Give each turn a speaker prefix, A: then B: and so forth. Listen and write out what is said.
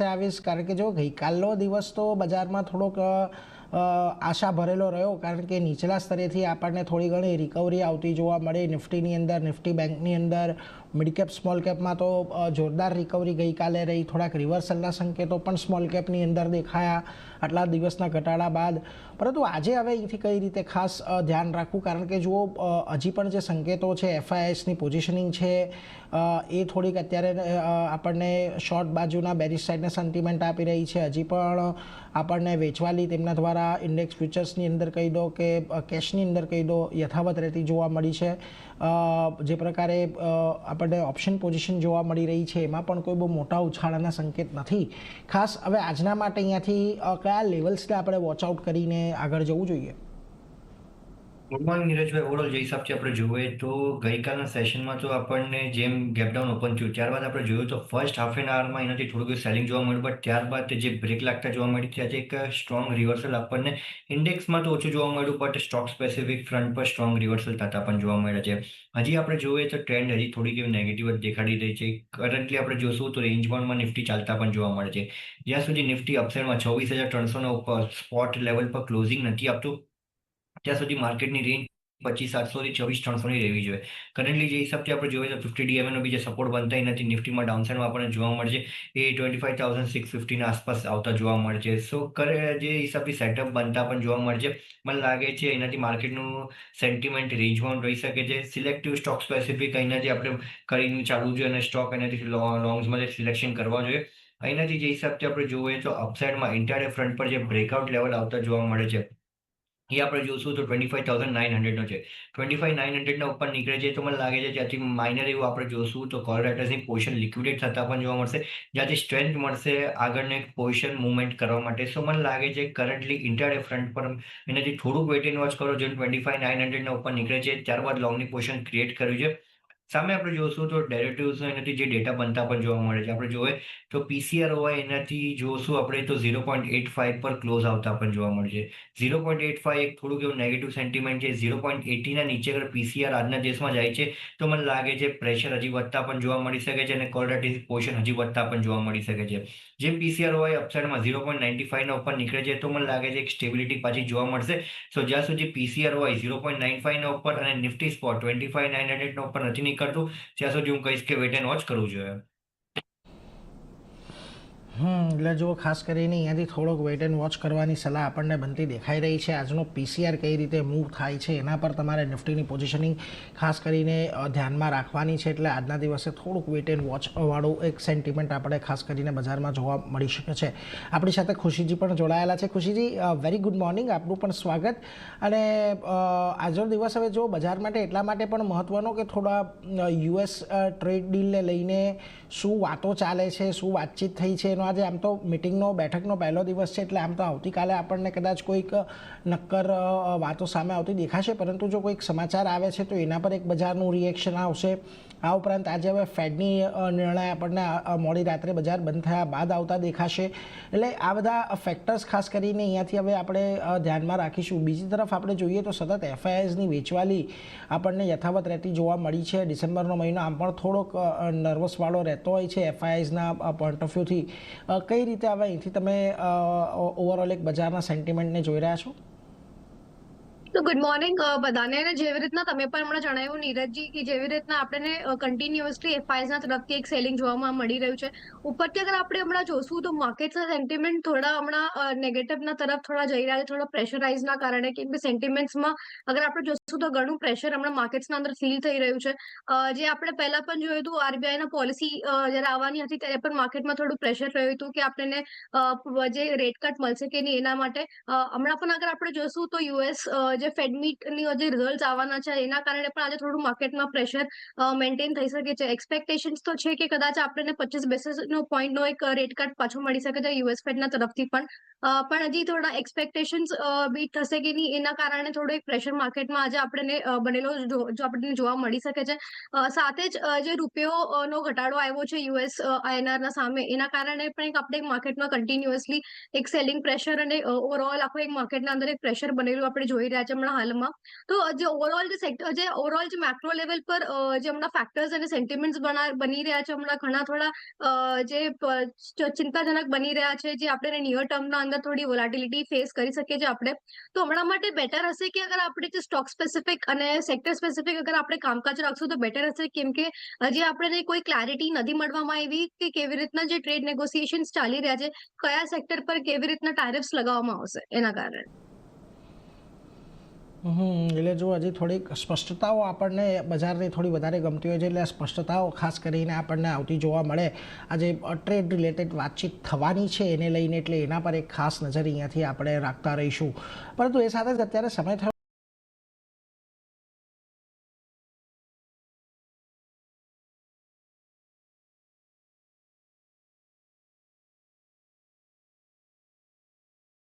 A: પાસે આવીશ, કારણ કે જો ગઈકાલનો દિવસ તો બજારમાં થોડોક આશા ભરેલો રહ્યો, કારણ કે નીચલા સ્તરેથી આપણને થોડી ઘણી રિકવરી આવતી જોવા મળે. નિફ્ટીની અંદર, નિફ્ટી બેંકની અંદર, મિડ કેપ સ્મોલ કેપમાં તો જોરદાર રિકવરી ગઈકાલે રહી. થોડાક રિવર્સલના સંકેતો પણ સ્મોલ કેપની અંદર દેખાયા આટલા દિવસના ઘટાડા બાદ. પરંતુ આજે હવે અહીંથી કઈ રીતે ખાસ ધ્યાન રાખવું, કારણ કે જુઓ હજી પણ જે સંકેતો છે, એફઆઈએસની પોઝિશનિંગ છે એ થોડીક અત્યારે આપણને શોર્ટ બાજુના બેરિશ સાઇડને સેન્ટિમેન્ટ આપી રહી છે. હજી પણ આપણને વેચવાલી તેમના દ્વારા ઇન્ડેક્સ ફ્યુચર્સની અંદર કહી દો કે કેશની અંદર કહી દો યથાવત રહેતી જોવા મળી છે. જે પ્રકારે આપણને ઓપ્શન પોઝિશન જોવા મળી રહી છે એમાં પણ કોઈ બહુ મોટા ઉછાળાના સંકેત નથી. ખાસ હવે આજના માટે અહીંયાથી કયા લેવલ્સને આપણે વોચઆઉટ કરીને આગળ જવું જોઈએ?
B: Good morning નીરજભાઈ. ઓવરઓલ જે હિસાબથી આપણે જોઈએ તો ગઈકાલના સેશનમાં તો આપણને જેમ ગેપડાઉન ઓપન થયું ત્યારબાદ આપણે જોયું તો ફર્સ્ટ હાફ એન આવરમાં એનાથી થોડુંક સેલિંગ જોવા મળ્યું, બટ ત્યારબાદ જે બ્રેક લાગતા જોવા મળી ત્યાં એક સ્ટ્રોંગ રિવર્સલ આપણને ઇન્ડેક્સમાં તો ઓછું જોવા મળ્યું, બટ સ્ટોક સ્પેસિફિક ફ્રન્ટ પર સ્ટ્રોંગ રિવર્સલ થતા પણ જોવા મળ્યા છે. હજી આપણે જોઈએ તો ટ્રેન્ડ હજી થોડીક એવી નેગેટિવ જ દેખાડી રહી છે. કરન્ટલી આપણે જોશું તો રેન્જ બાઉન્ડમાં નિફ્ટી ચાલતા પણ જોવા મળે છે. જ્યાં સુધી નિફ્ટી અપસાઇડમાં 26,300 ઉપર સ્પોટ લેવલ પર ક્લોઝિંગ નથી આપતું ત્યાં સુધી માર્કેટની રેન્જ 25,700 થી 26,300 ની રહેવી જોઈએ. કરન્ટલી જે હિસાબથી આપણે જોઈએ તો 50 DMA નો બી જે સપોર્ટ બનતા નથી, નિફ્ટીમાં ડાઉનસાઇડમાં આપણને જોવા મળશે એ 25,650 ના આસપાસ આવતા જોવા મળશે. સો જે હિસાબથી સેટઅપ બનતા પણ જોવા મળશે. મને લાગે છે એનાથી માર્કેટનું સેન્ટિમેન્ટ રેન્જમાં રહી શકે છે. સિલેક્ટિવ સ્ટોક સ્પેસિફિક અહીંયાથી આપણે કરીને ચાલવું જોઈએ અને સ્ટોક અહીંયાથી લોંગ્સમાં સિલેક્શન કરવા જોઈએ. અહીંયાથી જે હિસાબથી આપણે જોઈએ તો અપસાઇડમાં ઇન્ટરડે ફ્રન્ટ પર જે બ્રેકઆઉટ લેવલ આવતા જોવા મળે છે એ આપણે જોશું તો 25,900 છે. 25,900 ઉપર નીકળે છે તો મને લાગે છે ત્યાંથી માઇનર એવું આપણે જોશું તો કોલ રાઇટર્સની પોઝિશન લિક્વિડેટ થતા પણ જોવા મળશે, જ્યાંથી સ્ટ્રેન્થ મળશે આગળને એક પોઝિશન મુવમેન્ટ કરવા માટે. સો મને લાગે છે કરન્ટલી ઇન્ટરડે ફ્રન્ટ પર એનાથી થોડુંક વેઇટ એન્ડ વોચ કરો. જેમ 25,900 ઉપર નીકળે છે ત્યારબાદ લોંગની પોઝિશન ક્રિએટ કર્યું છે. સામે આપણે જોશું તો ડેરિવેટિવ્સ એનાથી જે ડેટા બનતા પણ જોવા મળે છે. આપણે જોઈએ તો પીસીઆર હોય એનાથી જોશું આપણે તો 0.85 પર ક્લોઝ આવતા પણ જોવા મળે છે. 0.85 એક થોડુંક એવું નેગેટિવ સેન્ટિમેન્ટ છે. 0.80 ના નીચે અગર પીસીઆર આજના દેશમાં જાય છે તો મને લાગે છે પ્રેશર હજી વધતા પણ જોવા મળી શકે છે અને કોલરેટિવ પોઝિશન હજી વધતા પણ જોવા મળી શકે છે. જેમ પીસીઆર હોય અપસાઇડમાં 0.95 ના ઉપર નીકળે છે તો મને લાગે છે એક સ્ટેબિલિટી પાછી જોવા મળશે. સો જ્યાં સુધી પીસીઆર હોય 0.95 ના ઉપર અને નિફ્ટી સ્પોટ 25,900 ના ઉપર નથી નીકળતું ત્યાં સુધી હું કહીશ કે વેટ એન્ડ વોચ કરવું જોઈએ.
A: એટલે જો ખાસ કરીને અહીંયાથી થોડોક વેઇટ એન્ડ વોચ કરવાની સલાહ આપણને બનતી દેખાઈ રહી છે. આજનો પીસીઆર કઈ રીતે મૂવ થાય છે એના પર તમારે નિફ્ટીની પોઝિશનિંગ ખાસ કરીને ધ્યાનમાં રાખવાની છે. એટલે આજના દિવસે થોડુંક વેઇટ એન્ડ વોચ વાળું એક સેન્ટિમેન્ટ આપણે ખાસ કરીને બજારમાં જોવા મળી શકે છે. આપણી સાથે ખુશીજી પણ જોડાયેલા છે. ખુશીજી, વેરી ગુડ મોર્નિંગ, આપનું પણ સ્વાગત. અને આજનો દિવસ હવે જો બજાર માટે એટલા માટે પણ મહત્વનો કે થોડા યુએસ ટ્રેડ ડીલને લઈને શું વાતો ચાલે છે, શું વાતચીત થઈ છે. આજે આમ તો બેઠકનો પહેલો દિવસ છે એટલે આમ તો આવતીકાલે આપણને કદાચ કોઈક નક્કર વાતો સામે આવતી દેખાશે, પરંતુ જો કોઈક સમાચાર આવે છે તો એના પર એક બજારનું રિએક્શન આવશે. આ ઉપરાંત આજે હવે ફેડની નિર્ણય આપણને મોડી રાત્રે બજાર બંધ થયા બાદ આવતા દેખાશે. એટલે આ બધા ફેક્ટર્સ ખાસ કરીને અહીંયાથી હવે આપણે ધ્યાનમાં રાખીશું. બીજી તરફ આપણે જોઈએ તો સતત એફઆઈઆઈની વેચવાલી આપણને યથાવત રહેતી જોવા મળી છે. ડિસેમ્બરનો મહિનો આમ પણ થોડોક નર્વસવાળો રહેતો હોય છે એફઆઈઆઈના પોઈન્ટ ઓફ વ્યૂથી. કઈ રીતે હવે અહીંથી તમે ઓવરઓલ એક બજારના સેન્ટિમેન્ટને જોઈ રહ્યા છો?
C: તો ગુડ મોર્નિંગ બધાને. અને જેવી રીતના તમે પણ હમણાં જણાવ્યું નીરજજી કે જેવી રીતના આપણને કન્ટિન્યુઅસલી એફઆઈના તરફથી એક સેલિંગ જોવામાં મળી રહ્યું છે. ઉપરથી અગર આપણે હમણાં જોશું તો માર્કેટના સેન્ટિમેન્ટ થોડા હમણાં નેગેટિવના તરફ થોડા જઈ રહ્યા છે, થોડા પ્રેશરાઇઝના કારણે. કેમ કે સેન્ટિમેન્ટ્સમાં અગર આપણે જોશું તો ઘણું પ્રેશર હમણાં માર્કેટ્સના અંદર ફીલ થઈ રહ્યું છે. જે આપણે પહેલા પણ જોયું હતું આરબીઆઈના પોલિસી જ્યારે આવવાની હતી ત્યારે પણ માર્કેટમાં થોડું પ્રેશર રહ્યું હતું કે આપણને જે રેટ કટ મળશે કે નહીં એના માટે. હમણાં પણ અગર આપણે જોશું તો યુએસ જે ફેડમીટની જે રિઝલ્ટ આવવાના છે એના કારણે પણ આજે થોડું માર્કેટમાં પ્રેશર મેન્ટેન થઈ શકે છે. એક્સપેક્ટેશન્સ તો છે કે કદાચ આપણને 25 બેસિસ પોઈન્ટનો એક રેટ કટ પાછો મળી શકે છે યુએસ ફેડના તરફથી પણ. પણ હજી થોડા એક્સપેક્ટેશન્સ બીટ થશે કે નહીં એના કારણે થોડો એક પ્રેશર માર્કેટમાં આજે આપણને બનેલો જો આપણને જોવા મળી શકે છે. સાથે જ જે રૂપિયો નો ઘટાડો આવ્યો છે યુએસ INR ના સામે એના કારણે પણ એક આપણે માર્કેટમાં કન્ટિન્યુઅસલી એક સેલિંગ પ્રેશર અને ઓવરઓલ આખો એક માર્કેટના અંદર એક પ્રેશર બનેલું આપણે જોઈ રહ્યા છે હમણાં હાલમાં. તો જે ઓવરઓલ જે ઓવરઓલ જે મેક્રો લેવલ પર જે હમણાં ફેક્ટર્સ અને સેન્ટિમેન્ટ્સ બની રહ્યા છે હમણાં ઘણા થોડા જે ચિંતાજનક બની રહ્યા છે જે આપણે નિયર ટર્મના અંદર થોડી વોલાટિલિટી ફેસ કરી શકીએ છીએ આપણે. તો હમણાં માટે બેટર હશે કે અગર આપણે જે સ્ટોક સ્પેસિફિક અને સેક્ટર સ્પેસિફિક અગર આપણે કામકાજ રાખશું તો બેટર હશે, કેમ કે હજી આપણને કોઈ ક્લેરિટી નથી મળવામાં આવી કે કેવી રીતના જે ટ્રેડ નેગોશિએશન્સ ચાલી રહ્યા છે કયા સેક્ટર પર કેવી રીતના ટેરિફ્સ લગાવવામાં આવશે એના કારણે.
A: એટલે જો હજી થોડીક સ્પષ્ટતાઓ આપણને બજારની થોડી વધારે ગમતી હોય છે એટલે આ સ્પષ્ટતાઓ ખાસ કરીને આપણને આવતી જોવા મળે. આજે ટ્રેડ રિલેટેડ વાતચીત થવાની છે એને લઈને એટલે એના પર એક ખાસ નજર અહીંયાથી આપણે રાખતા રહીશું. પરંતુ એ સાથે જ અત્યારે સમય થયો